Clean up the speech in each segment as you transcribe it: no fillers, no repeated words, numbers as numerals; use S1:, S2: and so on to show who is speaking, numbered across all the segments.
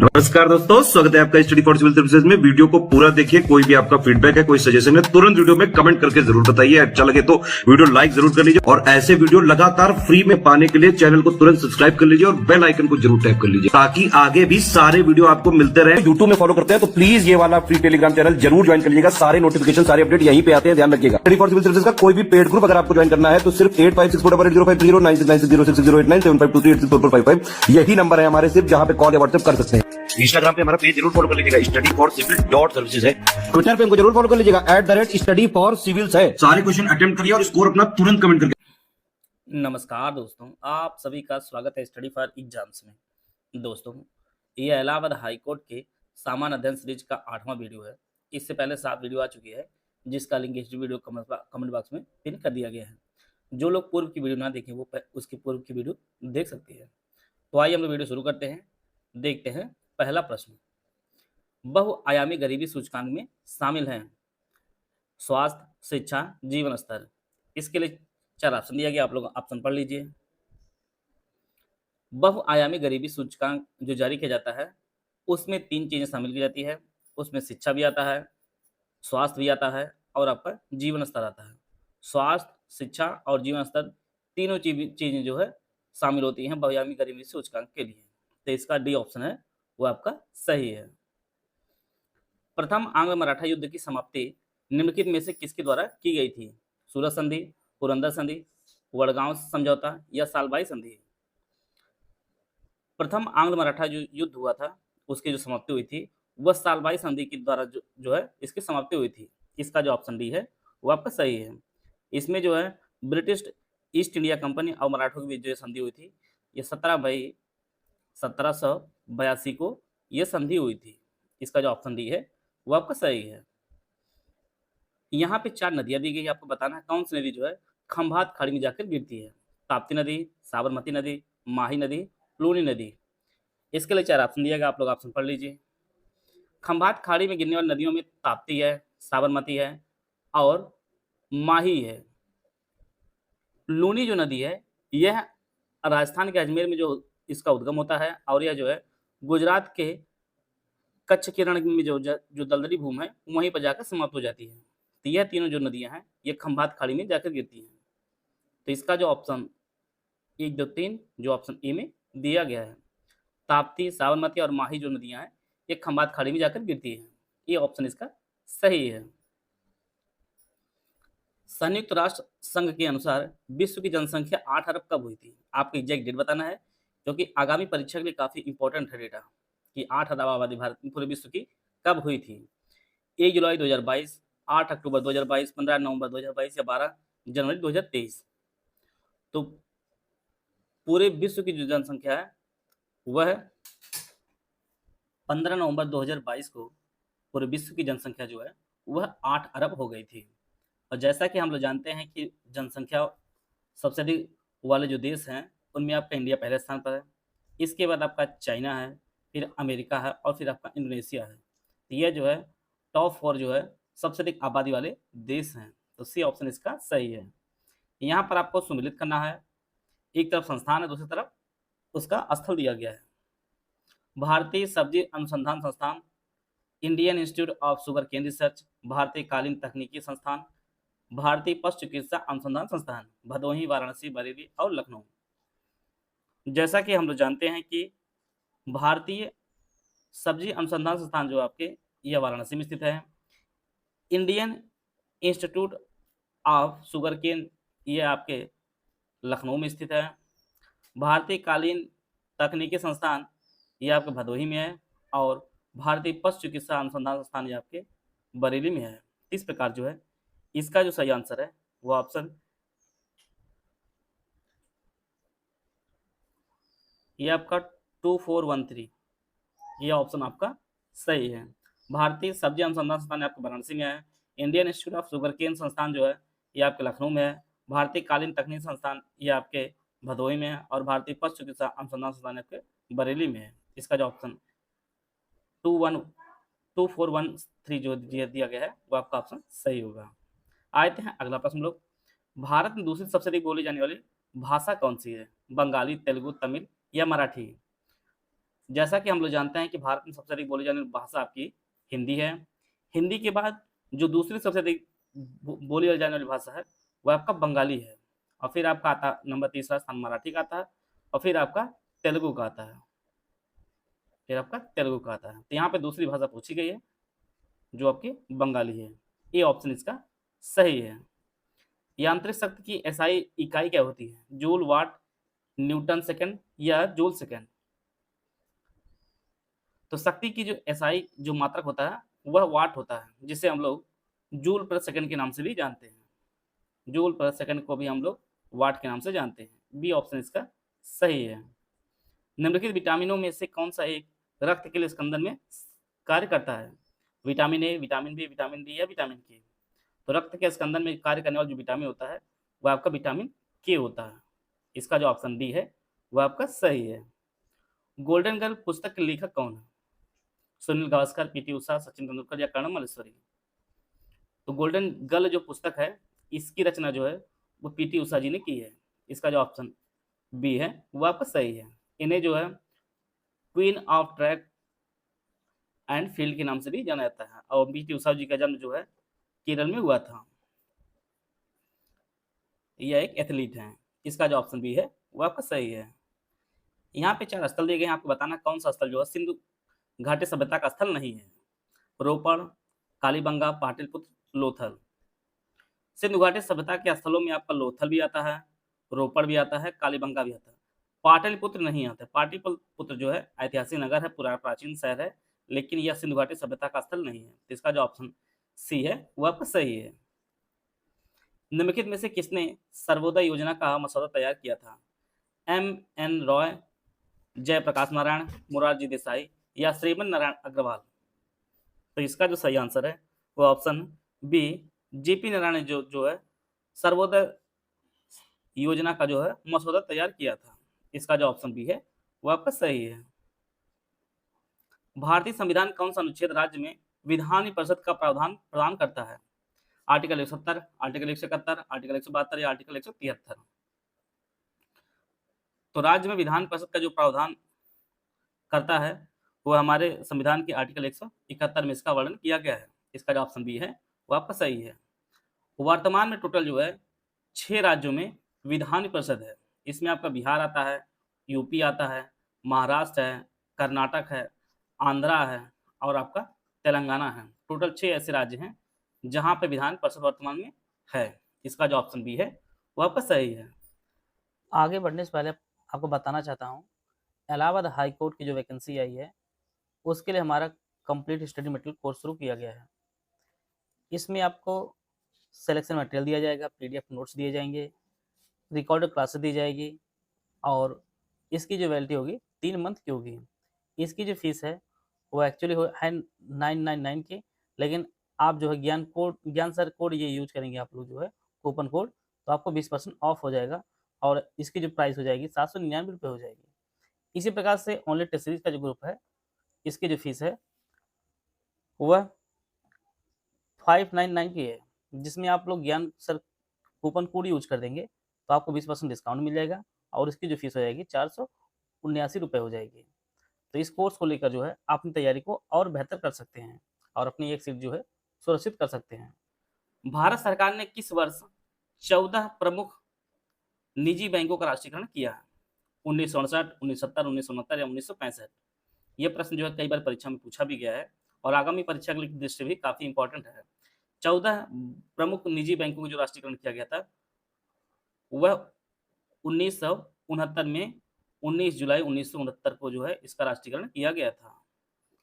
S1: नमस्कार दोस्तों, स्वागत है आपका स्टडी फॉर सिविल सर्विसेज में। वीडियो को पूरा देखिए। कोई भी आपका फीडबैक है, कोई सजेशन है, तुरंत वीडियो में कमेंट करके जरूर बताइए। अच्छा लगे तो वीडियो लाइक जरूर कर लीजिए और ऐसे वीडियो लगातार फ्री में पाने के लिए चैनल को तुरंत सब्सक्राइब कर लीजिए और बेल आइकन को जरूर टैप कर लीजिए ताकि आगे भी सारे वीडियो आपको मिलते रहे। यूट्यूब में फॉलो करते हैं तो प्लीज ये वाला फ्री टेलीग्राम चैनल जरूर ज्वाइन कर लीजिएगा। सारे नोटिफिकेशन, सारे अपडेट यहीं पे आते हैं, ध्यान रखिएगा। स्टडी फॉर सिविल सर्विसेज का कोई भी पेड ग्रुप अगर आपको ज्वाइन करना है तो सिर्फ 8564809690960608960455 यही नंबर है हमारे, सिर्फ जहां पे कॉल या व्हाट्सएप कर सकते हैं। इंस्टाग्राम पे हमारा पेज जरूर फॉलो कर लीजिएगा, स्टडी फॉर सिविल .सर्विसेज है। ट्विटर पे हमको जरूर फॉलो कर लीजिएगा, @study for civils है। सारे क्वेश्चन अटेम्प्ट करिए और स्कोर अपना तुरंत कमेंट करके।
S2: नमस्कार दोस्तों, आप सभी का स्वागत है स्टडी फॉर एग्जाम्स में। दोस्तों, ये इलाहाबाद हाई कोर्ट के सामान्य अध्ययन सीरीज का 8वां वीडियो है। इससे पहले 7 वीडियो आ चुकी है, जिसका लिंक इस वीडियो कमेंट बॉक्स में पिन कर दिया गया है। जो लोग पूर्व की वीडियो ना देखें वो उसकी पूर्व की वीडियो देख सकते हैं। तो आइए हम लोग वीडियो शुरू करते हैं। देखते हैं पहला प्रश्न। बहुआयामी गरीबी सूचकांक में शामिल हैं स्वास्थ्य, शिक्षा, जीवन स्तर। इसके लिए 4 ऑप्शन दिया गया, आप लोग ऑप्शन पढ़ लीजिए। बहुआयामी गरीबी सूचकांक जो जारी किया जाता है उसमें 3 चीजें शामिल की जाती है। उसमें शिक्षा भी आता है, स्वास्थ्य भी आता है और आपका जीवन स्तर आता है। स्वास्थ्य, शिक्षा और जीवन स्तर तीनों चीजें जो है शामिल होती हैं बहुआयामी गरीबी सूचकांक के लिए। तो इसका डी ऑप्शन है वो आपका सही है। प्रथम आंग्ल मराठा युद्ध की समाप्ति निम्नलिखित में से किसके द्वारा की गई थी? सूरत संधि, पुरंदर संधि, वडगांव समझौता या सालबाई संधि। प्रथम आंग्ल मराठा जो युद्ध हुआ था उसकी जो समाप्ति हुई थी वह सालबाई संधि के द्वारा जो है इसकी समाप्ति हुई थी। इसका जो ऑप्शन डी है वो आपका सही है। इसमें जो है ब्रिटिश ईस्ट इंडिया कंपनी और मराठों के बीच जो संधि हुई थी ये 17 मई 1782 को यह संधि हुई थी। इसका जो ऑप्शन डी है वो आपका सही है। यहाँ पे 4 नदियां दी गई, आपको बताना है कौन सी नदी जो है खंभात खाड़ी में जाकर गिरती है। ताप्ती नदी, साबरमती नदी, माही नदी, लूनी नदी। इसके लिए 4 ऑप्शन दिया गया, आप लोग ऑप्शन पढ़ लीजिए। खंभात खाड़ी में गिरने वाली नदियों में ताप्ती है, साबरमती है और माही है। लूनी जो नदी है यह राजस्थान के अजमेर में जो इसका उद्गम होता है और यह जो है गुजरात के कच्छ के रण में जो दलदली भूमि है वहीं पर जाकर समाप्त हो जाती है। तो यह तीनों जो नदियां हैं ये खंभात खाड़ी में जाकर गिरती हैं। तो इसका जो ऑप्शन 1, 2, 3 जो ऑप्शन ए में दिया गया है, ताप्ती, साबरमती और माही जो नदियां हैं ये खंभात खाड़ी में जाकर गिरती हैं। ये ऑप्शन इसका सही है। संयुक्त राष्ट्र संघ के अनुसार विश्व की जनसंख्या 8 अरब कब हुई थी? आपको एग्जैक्ट डेट बताना है क्योंकि आगामी परीक्षा के लिए काफी इंपॉर्टेंट है डेटा कि 8 अरब आबादी भारत में पूरे विश्व की कब हुई थी। 1 जुलाई 2022, 8 अक्टूबर 2022, 15 नवंबर 2022 या 12 जनवरी 2023। तो पूरे विश्व की जो जनसंख्या है वह 15 नवंबर 2022 को पूरे विश्व की जनसंख्या जो है वह 8 अरब हो गई थी। और जैसा कि हम लोग जानते हैं कि जनसंख्या सबसे अधिक वाले जो देश हैं उनमें आपका इंडिया पहले स्थान पर है। इसके बाद आपका चाइना है, फिर अमेरिका है और फिर आपका इंडोनेशिया है। तो यह जो है टॉप 4 जो है सबसे अधिक आबादी वाले देश हैं। तो सी ऑप्शन इसका सही है। यहाँ पर आपको सुमिलित करना है, एक तरफ संस्थान है दूसरी तरफ उसका स्थल दिया गया है। भारतीय सब्जी अनुसंधान संस्थान, Indian institute of sugarcane research, भारतीय कालीन तकनीकी संस्थान, भारतीय पशु चिकित्सा अनुसंधान संस्थान, भदोही, वाराणसी, बरेली और लखनऊ। जैसा कि हम लोग जानते हैं कि भारतीय सब्जी अनुसंधान संस्थान जो आपके यह वाराणसी में स्थित है। Indian institute of sugarcane ये आपके लखनऊ में स्थित है। भारतीय कालीन तकनीकी संस्थान ये आपके भदोही में है और भारतीय पशु चिकित्सा अनुसंधान संस्थान ये आपके बरेली में है। इस प्रकार जो है इसका जो सही आंसर है वो ऑप्शन ये आपका 2413 ये ऑप्शन आपका सही है। भारतीय सब्जी अनुसंधान संस्थान आपके वाराणसी में है। Indian institute of sugarcane संस्थान जो है ये आपके लखनऊ में है। भारतीय कालीन तकनीक संस्थान ये आपके भदोही में है और भारतीय पशु चिकित्सा अनुसंधान संस्थान आपके बरेली में है। इसका जो ऑप्शन 2413 जो दिया गया है वो आपका ऑप्शन सही होगा। आते हैं अगला प्रश्न लोग। भारत में दूसरी सबसे अधिक बोली जाने वाली भाषा कौन सी है? बंगाली, तेलुगु, तमिल या मराठी। जैसा कि हम लोग जानते हैं कि भारत में सबसे अधिक बोली जाने वाली भाषा आपकी हिंदी है। हिंदी के बाद जो दूसरी सबसे अधिक बोली जाने वाली भाषा है वह आपका बंगाली है, और फिर आपका आता नंबर तीसरा स्थान मराठी का आता है, और फिर आपका तेलुगु का आता है, फिर आपका तेलुगु का आता है। तो यहाँ पे दूसरी भाषा पूछी गई है जो आपकी बंगाली है। ए ऑप्शन इसका सही है। यांत्रिक शक्ति की एसआई इकाई क्या होती है? जूल, वाट, न्यूटन सेकंड या जूल सेकंड? तो शक्ति की जो एसआई जो मात्रक होता है वह वाट होता है, जिसे हम लोग जूल प्रति सेकंड के नाम से भी जानते हैं। जूल प्रति सेकंड को भी हम लोग वाट के नाम से जानते हैं। बी ऑप्शन इसका सही है। निम्नलिखित विटामिनों में से कौन सा एक रक्त के लिए स्कंदन में कार्य करता है? Vitamin A, vitamin B, vitamin D या विटामिन के? तो रक्त के स्कंदन में कार्य करने वाला जो विटामिन होता है वह आपका विटामिन के होता है। इसका जो ऑप्शन डी है वह आपका सही है। गोल्डन गर्ल पुस्तक के लेखक कौन है? सुनील गावस्कर, पीटी उषा, सचिन तेंदुलकर या कर्णम मल्लेश्वरी? तो गोल्डन गर्ल जो पुस्तक है इसकी रचना जो है वो पीटी उषा जी ने की है। इसका जो ऑप्शन बी है वो आपका सही है। इन्हें जो है queen of track and field के नाम से भी जाना जाता है, और पीटी उषा जी का जन्म जो है केरल में हुआ था। यह एक एथलीट हैं। इसका जो ऑप्शन बी है वो आपका सही है। यहाँ पे 4 स्थल दिए गए हैं, आपको बताना कौन सा स्थल जो है सिंधु घाटी सभ्यता का स्थल नहीं है। रोपड़, कालीबंगा, पाटलिपुत्र, लोथल। सिंधु घाटी सभ्यता के स्थलों में आपका लोथल भी आता है, रोपड़ भी आता है, कालीबंगा भी आता है। पाटलिपुत्र नहीं आता। पाटलिपुत्र जो है ऐतिहासिक नगर है, पुराना प्राचीन शहर है, लेकिन यह सिंधु घाटी सभ्यता का स्थल नहीं है। तो इसका जो ऑप्शन सी है वो आपका सही है। निम्नलिखित में से किसने सर्वोदय योजना का मसौदा तैयार किया था? एम एन रॉय, जयप्रकाश नारायण, मोरारजी देसाई या श्रीमन नारायण अग्रवाल? तो इसका जो सही आंसर है वो ऑप्शन बी जेपी नारायण ने जो है सर्वोदय योजना का जो है मसौदा तैयार किया था। इसका जो ऑप्शन बी है वो आपका सही है। भारतीय संविधान कौन सा अनुच्छेद राज्य में विधान परिषद का प्रावधान प्रदान करता है? आर्टिकल 170, आर्टिकल 171, आर्टिकल 172 या आर्टिकल 173? तो राज्य में विधान परिषद का जो प्रावधान करता है वो हमारे संविधान के आर्टिकल 171 में इसका वर्णन किया गया है। इसका जो ऑप्शन बी है वो आपका सही है। वर्तमान में टोटल जो है 6 राज्यों में विधान परिषद है। इसमें आपका बिहार आता है, यूपी आता है, महाराष्ट्र है, कर्नाटक है, आंध्रा है और आपका तेलंगाना है। टोटल 6 ऐसे राज्य हैं जहां पे विधान परिषद वर्तमान में है। इसका जो ऑप्शन बी है वो आपका सही है।
S3: आगे बढ़ने से पहले आपको बताना चाहता हूँ, इलाहाबाद हाई कोर्ट की जो वैकेंसी आई है उसके लिए हमारा कंप्लीट स्टडी मटेरियल कोर्स शुरू किया गया है। इसमें आपको सिलेक्शन मटेरियल दिया जाएगा, पीडीएफ नोट्स दिए जाएंगे, रिकॉर्डेड क्लासेस दी जाएगी, और इसकी जो वैलिडिटी होगी 3 मंथ की होगी। इसकी जो फीस है वो एक्चुअली है 999 की, लेकिन आप जो है ज्ञान सर कोड ये यूज करेंगे आप लोग जो है कूपन कोड, तो आपको 20% ऑफ हो जाएगा और इसकी जो प्राइस हो जाएगी 799 रुपये हो जाएगी। इसी प्रकार से ओनली टेस्ट सीरीज का जो ग्रुप है इसकी जो फीस है वह 599 की है, जिसमें आप लोग ज्ञान सर कूपन कोड यूज कर देंगे तो आपको 20% डिस्काउंट मिल जाएगा और इसकी जो फीस हो जाएगी 479 रुपये हो जाएगी। तो इस कोर्स को लेकर जो है आप अपनी तैयारी को और बेहतर कर सकते हैं और अपनी एक सीट जो है सुरक्षित कर सकते हैं।
S2: भारत सरकार ने किस वर्ष 14 प्रमुख निजी बैंकों का राष्ट्रीयकरण किया है? 1968, 1970, 1969 या 1965? ये प्रश्न जो है कई बार परीक्षा में पूछा भी गया है और आगामी परीक्षा की दृष्टि भी काफी इंपॉर्टेंट है। 14 प्रमुख निजी बैंकों का जो राष्ट्रीयकरण किया गया था वह 1969 में 19 जुलाई 1969 को जो है इसका राष्ट्रीयकरण किया गया था,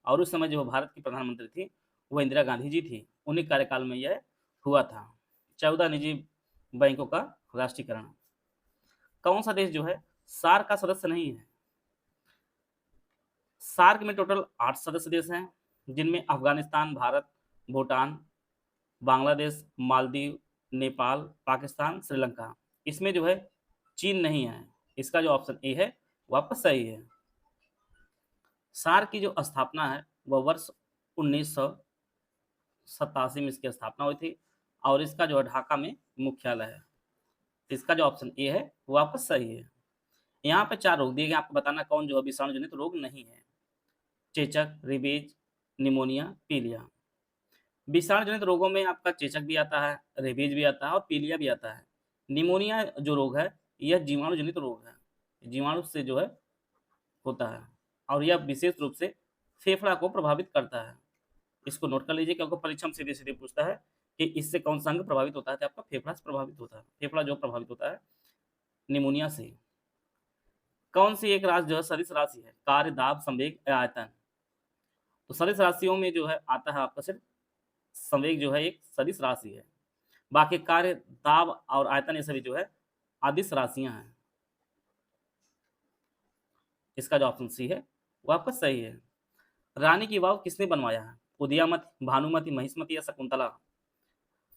S2: और उस समय जो भारत की प्रधानमंत्री थी वह इंदिरा गांधी जी थी। उन्हीं कार्यकाल में यह हुआ था, 14 निजी बैंकों का राष्ट्रीयकरण। कौन सा देश जो है सार्क का सदस्य नहीं है? सार्क में टोटल 8 सदस्य देश हैं, जिनमें अफगानिस्तान, भारत, भूटान, बांग्लादेश, मालदीव, नेपाल, पाकिस्तान, श्रीलंका। इसमें जो है चीन नहीं है। इसका जो ऑप्शन ए है वो आपका सही है। सार्क की जो स्थापना है वह वर्ष 1987 में इसकी स्थापना हुई थी और इसका जो है ढाका में मुख्यालय है। इसका जो ऑप्शन ए है वो आपका सही है। यहाँ पे 4 रोग दिए गए, आपको बताना कौन जो है विषाणु जनित रोग नहीं है। चेचक, रेबीज, निमोनिया, पीलिया। विषाणु जनित रोगों में आपका चेचक भी आता है, रेबीज भी आता है और पीलिया भी आता है। निमोनिया जो रोग है, यह जीवाणु जनित रोग है, जीवाणु से जो है होता है और यह विशेष रूप से फेफड़ा को प्रभावित करता है। इसको नोट कर लीजिए क्योंकि परीक्षा में सीधे-सीधे पूछता है कि इससे कौन-सा अंग प्रभावित होता है, तो आपका फेफड़ा से प्रभावित होता है। फेफड़ा जो प्रभावित होता है निमोनिया से। कौन सी एक राशि जो है सदिश राशि है? कार्य, दाब, संवेग या आयतन? तो सदिश राशियों में जो है आता है आपका सिर्फ संवेग जो है एक सदिश राशि है। बाकी कार्य, दाब और आयतन ये सभी जो है अदिश राशियां हैं। इसका जो ऑप्शन सी है वो आपका सही है। रानी की वाव किसने बनवाया है? उदयामती, भानुमति, महिष्मति या शकुंतला?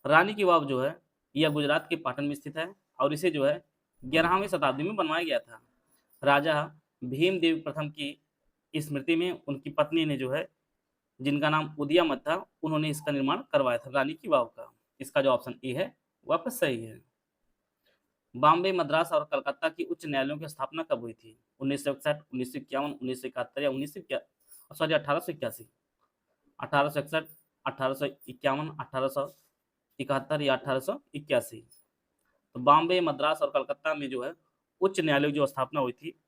S2: रानी की वाव जो है यह गुजरात के पाटन में स्थित है और इसे जो है 11वीं शताब्दी में बनवाया गया था। राजा भीमदेव प्रथम की स्मृति में उनकी पत्नी ने जो है जिनका नाम उदयामत था, उन्होंने इसका निर्माण करवाया था रानी की वाव का। इसका जो ऑप्शन ए है वो आपका सही है। बॉम्बे, मद्रास और कलकत्ता की उच्च न्यायालयों की स्थापना कब हुई थी? 1961, 1951, 1971 या 1881? 1861, 1851, 1871 या 1881? तो बॉम्बे, मद्रास और कलकत्ता में जो है उच्च न्यायालय जो स्थापना हुई थी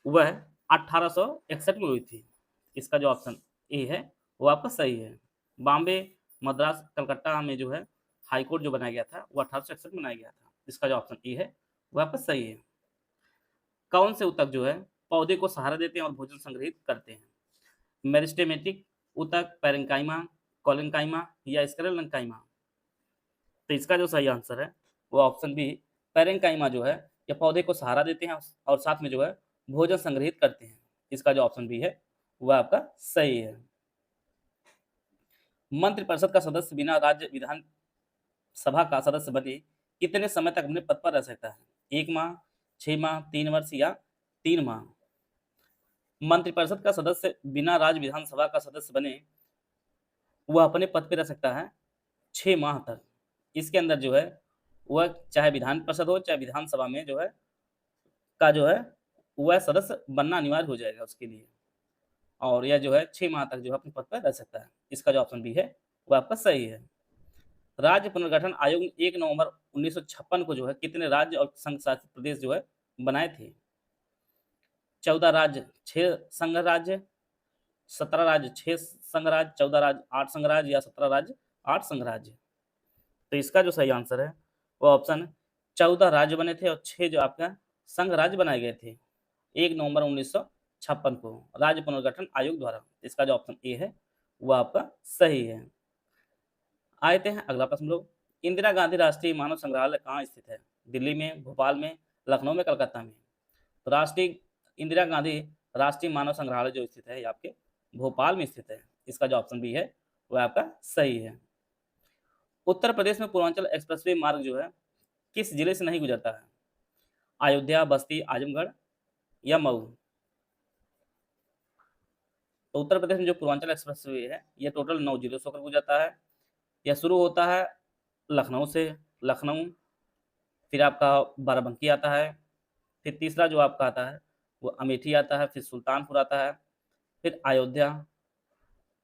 S2: वह 1861 में हुई थी। इसका जो ऑप्शन ए है वो आपका सही है। बॉम्बे, मद्रास, कलकत्ता में जो है हाई कोर्ट जो बनाया गया था वो 1861 में बनाया गया था। इसका जो ऑप्शन ए है वो आपका सही है। कौन से ऊतक जो है पौधे को सहारा देते हैं और भोजन संग्रहित करते हैं? मेरिस्टेमेटिक ऊतक, पैरेंकाइमा, कोलेनकाइमा या स्क्लेरेंकाइमा? तो इसका जो सही आंसर है वो ऑप्शन बी पैरेंकाइमा जो है ये पौधे को सहारा देते हैं और साथ में जो है भोजन संग्रहित करते हैं। इसका जो ऑप्शन बी है वह आपका सही है। मंत्रिपरिषद का सदस्य बिना राज्य विधान सभा का सदस्य बने कितने समय तक अपने पद पर रह सकता है? 1 माह, 6 माह, 3 वर्ष या 3 माह? मंत्रिपरिषद का सदस्य बिना राज्य विधानसभा का सदस्य बने वह अपने पद पर रह सकता है 6 माह तक। इसके अंदर जो है वह चाहे विधान परिषद हो चाहे विधानसभा में जो है वह सदस्य बनना अनिवार्य हो जाएगा उसके लिए और यह जो है 6 माह तक जो है अपने पद पर रह सकता है। इसका जो ऑप्शन बी है वो आपका सही है। राज्य पुनर्गठन आयोग ने 1 नवंबर 1956 को जो है कितने राज्य और संघ शासित प्रदेश जो है बनाए थे? 14 राज्य, 6 संघ राज्य, 17 राज्य, 6 संघ राज्य, 14 राज्य, 8 संघ राज्य या 17 राज्य, 8 संघ राज्य? तो इसका जो सही आंसर है वो ऑप्शन 14 राज्य बने थे और 6 जो आपका संघ राज्य बनाए गए थे 1 नवंबर 1956 को राज्य पुनर्गठन आयोग द्वारा। इसका जो ऑप्शन ए है वो आपका सही है। आते हैं अगला प्रश्न लोग। इंदिरा गांधी राष्ट्रीय मानव संग्रहालय कहाँ स्थित है? दिल्ली में, भोपाल में, लखनऊ में, कलकत्ता में? तो राष्ट्रीय इंदिरा गांधी राष्ट्रीय मानव संग्रहालय जो स्थित है ये आपके भोपाल में स्थित है। इसका जो ऑप्शन बी है वह आपका सही है। उत्तर प्रदेश में पूर्वांचल एक्सप्रेसवे मार्ग जो है किस जिले से नहीं गुजरता है? अयोध्या, बस्ती, आजमगढ़ या मऊ? तो उत्तर प्रदेश में जो पूर्वांचल एक्सप्रेसवे है ये टोटल 9 जिलों से होकर गुजरता है। यह शुरू होता है लखनऊ से, लखनऊ, फिर आपका बाराबंकी आता है, फिर तीसरा जो आपका आता है वो अमेठी आता है, फिर सुल्तानपुर आता है, फिर अयोध्या,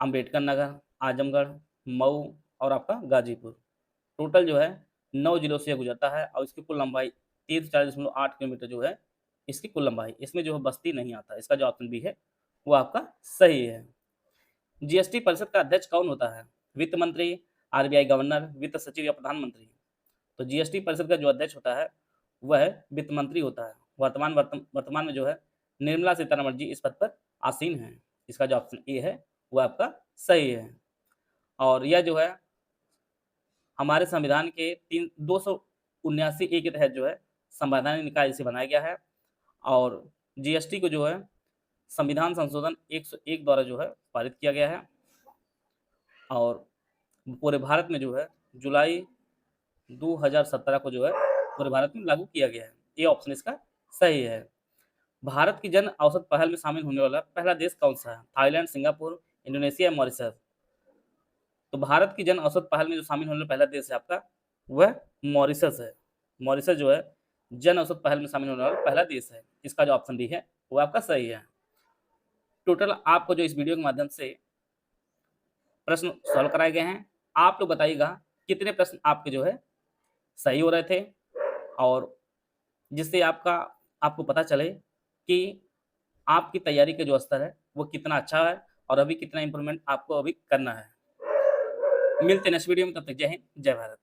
S2: अंबेडकर नगर, आजमगढ़, मऊ और आपका गाजीपुर। टोटल जो है 9 जिलों से गुजरता है और इसकी कुल लंबाई 340.8 किलोमीटर जो है इसकी कुल लंबाई। इसमें जो है बस्ती नहीं आता। इसका जो ऑप्शन बी है वो आपका सही है। जीएसटी परिषद का अध्यक्ष कौन होता है? वित्त मंत्री, आरबीआई गवर्नर, वित्त सचिव या प्रधानमंत्री? तो जीएसटी परिषद का जो अध्यक्ष होता है वह वित्त मंत्री होता है। वर्तमान में जो है निर्मला सीतारमण जी इस पद पर आसीन हैं। इसका जो ऑप्शन ए है वो आपका सही है। और यह जो है हमारे संविधान के 279 ए के तहत जो है संवैधानिक निकाय से बनाया गया है और जीएसटी को जो है संविधान संशोधन 101 द्वारा जो है पारित किया गया है और पूरे भारत में जो है जुलाई 2017 को जो है पूरे भारत में लागू किया गया है। ये ऑप्शन इसका सही है। भारत की जन औसत पहल में शामिल होने वाला पहला देश कौन सा है? Thailand, Singapore, Indonesia, Mauritius? तो भारत की जन औसत पहल में जो शामिल होने वाला पहला देश है आपका वह मॉरिशस है। मॉरिशस जो है जन औसत पहल में शामिल होने वाला पहला देश है। इसका जो ऑप्शन डी है वो आपका सही है। टोटल आपको जो इस वीडियो के माध्यम से प्रश्न सॉल्व कराए गए हैं, आप लोग बताइएगा कितने प्रश्न आपके जो है सही हो रहे थे, और जिससे आपको पता चले कि आपकी तैयारी का जो स्तर है वो कितना अच्छा है और अभी कितना इम्प्रूवमेंट आपको अभी करना है। मिलते हैं नेक्स्ट वीडियो में, तब तक जय हिंद, जय भारत।